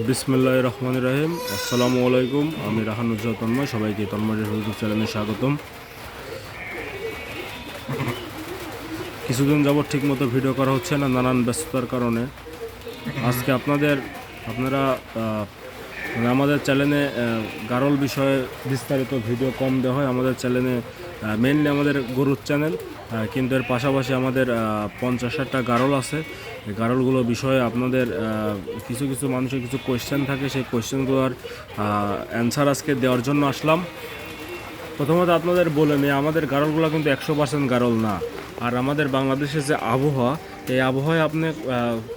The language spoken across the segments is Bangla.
বিসমিল্লাহির রহমানির রহিম। আসসালামু আলাইকুম। আমি রাহানুজ্জাহ তন্ময়, সবাইকে তন্ময়ের ইউটিউব চ্যানেলে স্বাগতম। কিছুদিন যাবত ঠিকমতো ভিডিও করা হচ্ছে না, নানান ব্যস্ততার কারণে। আজকে আপনারা আমাদের চ্যানেলে গারল বিষয়ে বিস্তারিত ভিডিও কম দেওয়া হয়। আমাদের চ্যানেলে মেনলি আমাদের গরুর চ্যানেল, কিন্তু এর পাশাপাশি আমাদের 50-60টা গারল আছে। এই গারলগুলো বিষয়ে আপনাদের কিছু কিছু মানুষের কিছু কোয়েশ্চেন থাকে, সেই কোয়েশ্চেনগুলোর অ্যান্সার আজকে দেওয়ার জন্য আসলাম। প্রথমত আপনাদের বলে নিই, আমাদের গারলগুলো কিন্তু 100% গারল না। আর আমাদের বাংলাদেশের যে আবহাওয়া, এই আবহাওয়ায় আপনি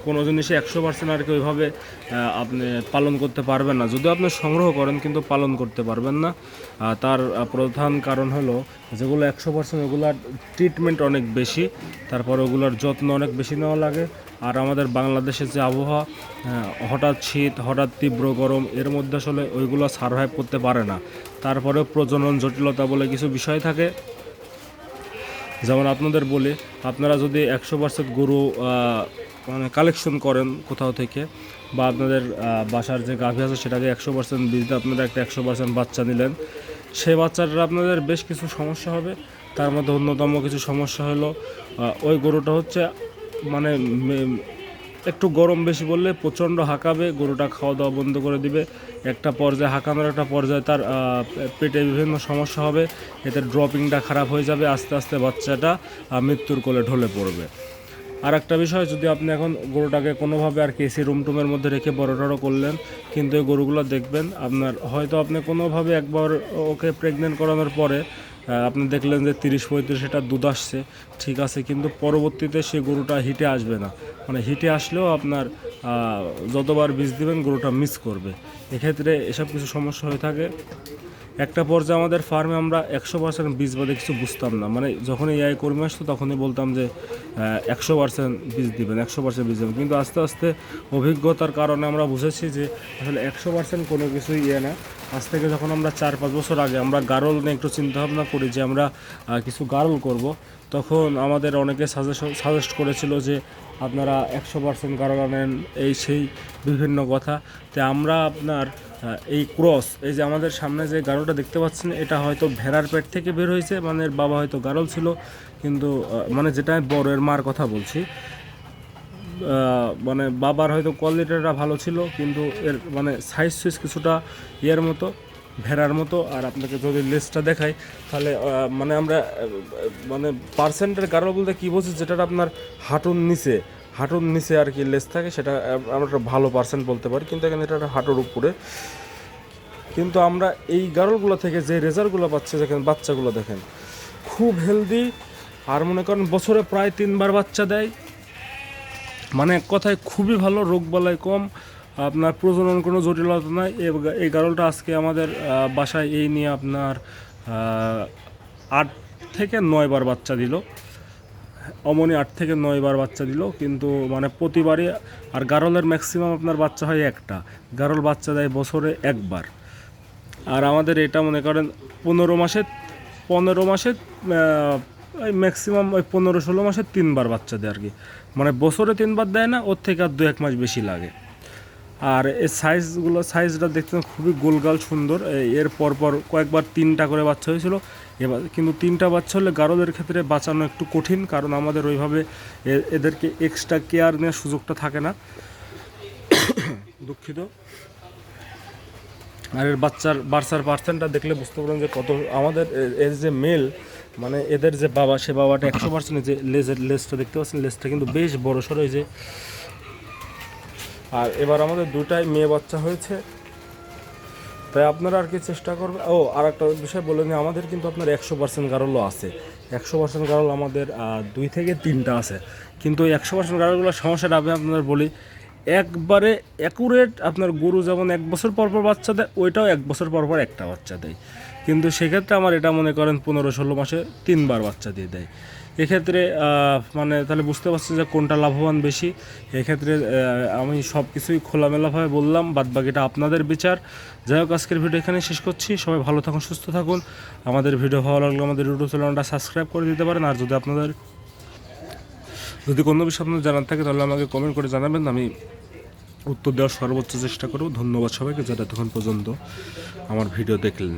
কোনো জিনিসে 100% আর কি ওইভাবে আপনি পালন করতে পারবেন না। যদিও আপনি সংগ্রহ করেন, কিন্তু পালন করতে পারবেন না। তার প্রধান কারণ হলো যেগুলো 100% ওগুলার ট্রিটমেন্ট অনেক বেশি, তারপর ওগুলোর যত্ন অনেক বেশি নেওয়া লাগে। আর আমাদের বাংলাদেশের যে আবহাওয়া, হঠাৎ শীত, হঠাৎ তীব্র গরম, এর মধ্যে আসলে ওইগুলো সারভাইভ করতে পারে না। তারপরেও প্রজনন জটিলতা বলে কিছু বিষয় থাকে। যেমন আপনাদের বলি, আপনারা যদি 100% গরু মানে কালেকশন করেন কোথাও থেকে, বা আপনাদের বাসার যে গাভী আছে সেটাকে 100% বীজ দিয়ে আপনারা একটা 100% বাচ্চা নিলেন, সেই বাচ্চাটা আপনাদের বেশ কিছু সমস্যা হবে। তার মধ্যে অন্যতম কিছু সমস্যা হলো ওই গরুটা হচ্ছে মানে একটু গরম বেশি বললে প্রচণ্ড হাঁকাবে, গরুটা খাওয়া দাওয়া বন্ধ করে দিবে। একটা পর্যায়ে হাঁকানোর একটা পর্যায়ে তার পেটে বিভিন্ন সমস্যা হবে, এতে ড্রপিংটা খারাপ হয়ে যাবে, আস্তে আস্তে বাচ্চাটা মৃত্যুর কোলে ঢলে পড়বে। আর একটা বিষয়, যদি আপনি এখন গরুটাকে কোনোভাবে আর কি এসি রুমের মধ্যে রেখে বড় টড়ো করলেন, কিন্তু এই গরুগুলো দেখবেন আপনার হয়তো আপনি কোনোভাবে একবার ওকে প্রেগনেন্ট করানোর পরে আপনি দেখলেন যে 30-35 এটা দুধ আসছে, ঠিক আছে, কিন্তু পরবর্তীতে সে গরুটা হিটে আসবে না। মানে হিটে আসলেও আপনার যতবার বীজ দিবেন গরুটা মিস করবে। এক্ষেত্রে এসব কিছু সমস্যা হয়ে থাকে। একটা পর্যায়ে আমাদের ফার্মে আমরা 100% বীজ বাদে কিছু বুঝতাম না। মানে যখন এই কর্মী আসতো তখনই বলতাম যে 100% বীজ দিবেন, 100% বীজ দেবেন। কিন্তু আস্তে আস্তে অভিজ্ঞতার কারণে আমরা বুঝেছি যে আসলে 100% কোনো কিছুই না। আজ থেকে যখন আমরা 4-5 বছর আগে আমরা গারল নিয়ে একটু চিন্তাভাবনা করি যে আমরা কিছু গারল করব, তখন আমাদের অনেকে সাজেস্ট করেছিল যে আপনারা 100% গারল আনেন, এই সেই বিভিন্ন কথা। তো আমরা আপনার এই ক্রস, এই যে আমাদের সামনে যে গারলটা দেখতে পাচ্ছেন, এটা হয়তো ভেড়ার পেট থেকে বের হয়েছে। মানে এর বাবা হয়তো গারল ছিল, কিন্তু মানে যেটা বড় এর মার কথা বলছি, মানে বাবার হয়তো কোয়ালিটিটা ভালো ছিল, কিন্তু এর মানে সাইজ কিছুটা ইয়ের মতো, ভেড়ার মতো। আর আপনাকে যদি লেজটা দেখাই, তাহলে মানে আমরা মানে পার্সেন্টের গারল বলতে কী বলছি, যেটা আপনার হাঁটুর নিচে আর কি লেজ থাকে, সেটা আমরা একটা ভালো পার্সেন্ট বলতে পারি। কিন্তু এখানে এটা হাঁটুর উপরে। কিন্তু আমরা এই গারলগুলো থেকে যে রেজাল্টগুলো পাচ্ছি, দেখেন বাচ্চাগুলো দেখেন খুব হেলদি। আর মনে করেন বছরে প্রায় 3বার বাচ্চা দেয়। মানে এক কথায় খুবই ভালো, রোগবালাই কম, আপনার প্রজনন কোনো জটিলতা নাই। এই গারলটা আজকে আমাদের বাসায় এই নিয়ে আপনার 8 থেকে 9বার বাচ্চা দিল। অমনি 8 থেকে 9বার বাচ্চা দিল, কিন্তু মানে প্রতিবারই। আর গারলের ম্যাক্সিমাম আপনার বাচ্চা হয় একটা, গারল বাচ্চা দেয় বছরে একবার। আর আমাদের এটা মনে করেন 15 মাসে ওই ম্যাক্সিমাম ওই 15-16 মাসে 3বার বাচ্চা দেয় আর কি। মানে বছরে 3বার দেয় না, ওর থেকে আর 2-1 মাস বেশি লাগে। আর এই সাইজটা দেখতে খুবই গোলগাল সুন্দর। এর পরপর কয়েকবার 3টা করে বাচ্চা হয়েছিল। এবার কিন্তু 3টা বাচ্চা হলে গারলের ক্ষেত্রে বাঁচানো একটু কঠিন, কারণ আমাদের ওইভাবে এদেরকে এক্সট্রা কেয়ার নেওয়ার সুযোগটা থাকে না। দুঃখিত। আর এর বাচ্চার পার্সেন্টটা দেখলে বুঝতে পারেন যে কত আমাদের এর যে মেল, মানে এদের যে বাবা, সে বাবাটা 100%, যে লেজটা দেখতে পাচ্ছেন, লেজটা কিন্তু বেশ বড় সড়ো এই যে। আর এবার আমাদের 2টাই মেয়ে বাচ্চা হয়েছে। তাই আপনারা আর কি চেষ্টা করবেন। আর একটা বিষয় বলে নিই, আমাদের কিন্তু আপনার 100% গারলও আছে। 100% গারল আমাদের 2 থেকে 3টা আছে। কিন্তু ওই 100% গারলগুলোর সমস্যাটা আমি আপনাদের বলি, একবারে অ্যাকুরেট আপনার গরু যেমন 1 বছর পর পর বাচ্চা দেয়, ওইটাও 1 বছর পর পর একটা বাচ্চা দেয়। কিন্তু সেক্ষেত্রে আমার এটা মনে করেন 15-16 মাসে 3বার বাচ্চা দিয়ে দেয়। এক্ষেত্রে মানে তাহলে বুঝতে পারছি যে কোনটা লাভবান বেশি। এক্ষেত্রে আমি সব কিছুই খোলামেলাভাবে বললাম, বাদবাকিটা আপনাদের বিচার। যাই হোক, আজকের ভিডিও এখানে শেষ করছি। সবাই ভালো থাকুন, সুস্থ থাকুন। আমাদের ভিডিও ভালো লাগলে আমাদের ইউটিউব চ্যানেলটা সাবস্ক্রাইব করে দিতে পারেন। আর যদি কোনো বিষয় আপনাদের জানার থাকে, তাহলে আমাকে কমেন্ট করে জানাবেন। আমি উত্তর দেওয়ার সর্বোচ্চ চেষ্টা করব। ধন্যবাদ সবাইকে যারা এতক্ষণ পর্যন্ত আমার ভিডিও দেখলেন।